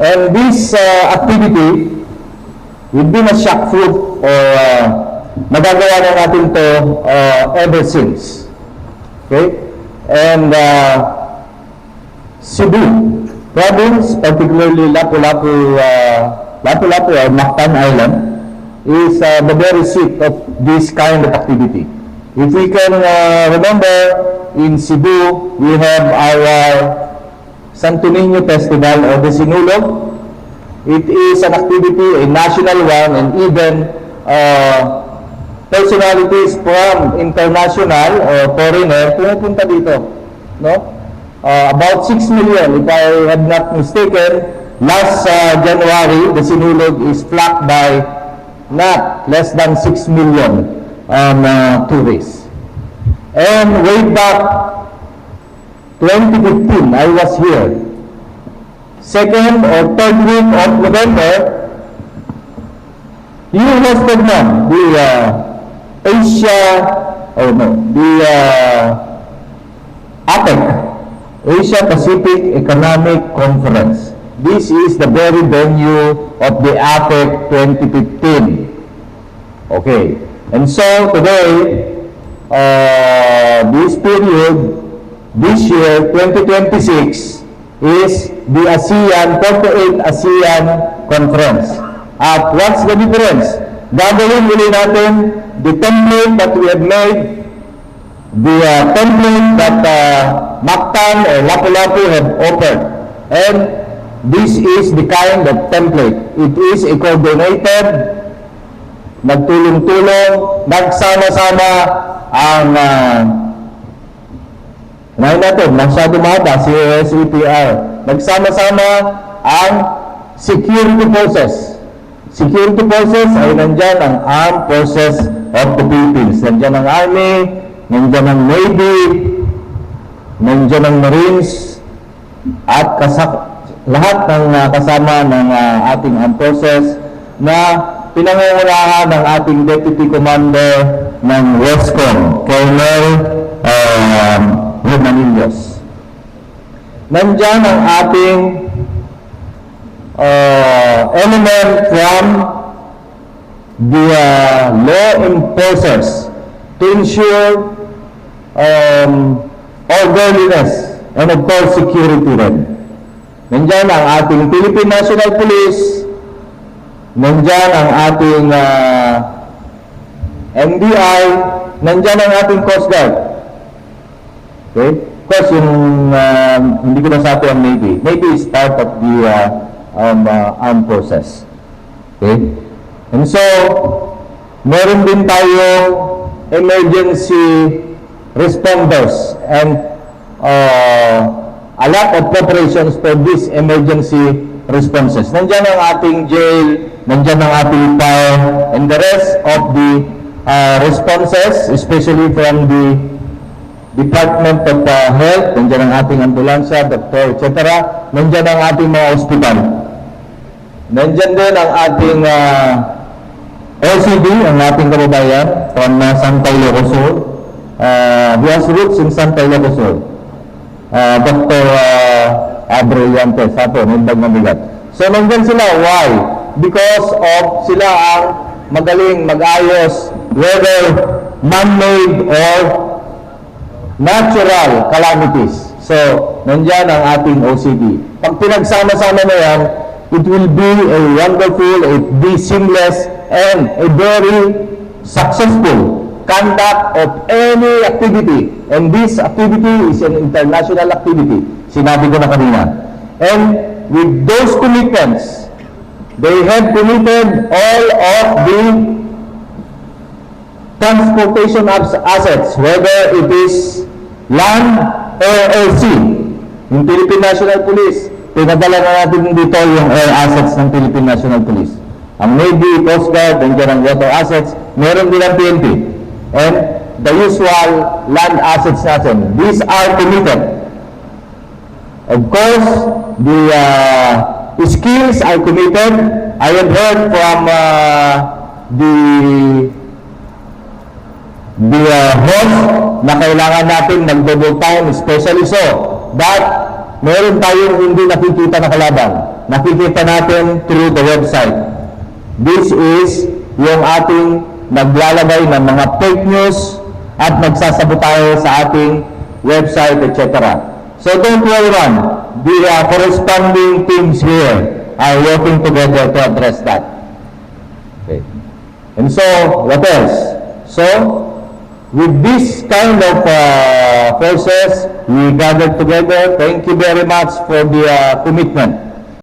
And this activity, we've been a shock food or nagagawa na natin to ever since. Okay? And Cebu province, particularly Lapu-Lapu or Mactan Island, is the very seat of this kind of activity. If we can remember, in Cebu, we have our Santo Niño Festival or the Sinulog. It is an activity, a national one, and even personalities from international or foreigner pumupunta dito. No? About 6 million, if I have not mistaken, last January, the Sinulog is flagged by not less than 6 million tourists. And way back 2015, I was here. Second or third week of November, you hosted na the APEC, Asia Pacific Economic Conference. This is the very venue of the APEC 2015. Okay. And so today, this period, this year, 2026, is the ASEAN, 48th ASEAN Conference. At what's the difference? Gagawin ulit natin the template that we have made, the template that Mactan or Lapu-Lapu have offered. And this is the kind of template. It is a coordinated, nagtulong-tulong, nagsama-sama ang ngayon natin, masyado mata si SEPR. Nagsama-sama ang security forces. Security forces ay nandyan ang Armed Forces of the Philippines. Nandyan ang Army, nandyan ang Navy, nandyan ang Marines, at lahat ng kasama ng ating Armed Forces na pinangungunahan ng ating Deputy Commander ng WESCOM, Colonel Romanillos. Nandyan ang ating element from the law enforcers to ensure orderliness and of course security rin. Nandyan ang ating Philippine National Police, nandyan ang ating NBI, nandyan ang ating Coast Guard. Okay? Of course, yung hindi ko nasabi ang Navy. Navy is part of the armed forces. Okay? And so, meron din tayong emergency responders and a lot of preparations for these emergency responses. Nandiyan ang ating jail, nandiyan ang ating fire, and the rest of the responses, especially from the Department of Health, nandiyan ang ating ambulansya, doktor, etc. Nandiyan ang ating mga hospital. Nandiyan din ang ating OCD, ang ating kababayan from Santa Ilocos. He has roots in Santa Ilocos. Dr. Abrillantes, apo, nundag mabigat. So, nandiyan sila. Why? Because of sila ang magaling mag-ayos, whether man-made or natural calamities. So, nandiyan ang ating OCD. Pag pinagsama-sama na yan, it will be a wonderful, a seamless, and a very successful conduct of any activity. And this activity is an international activity. Sinabi ko na kanina. And with those commitments, they have committed all of the transportation assets, whether it is land or sea. Yung Philippine National Police, pinadala na natin dito yung air assets ng Philippine National Police. Ang Navy, Coast Guard, nandiyan ang water assets, meron din ang PNP. And the usual land assets natin. These are committed. Of course, the skills are committed. I have heard from the host na kailangan natin mag-double time, especially so that meron tayong hindi nakikita na kalaban. nakikita natin through the website. This is yung ating naglalagay ng mga fake news at nagsasabotahe sa ating website, etc. So don't worry, the corresponding teams here are working together to address that. Okay. And so, what else? So, with this kind of forces, we gathered together. Thank you very much for the commitment.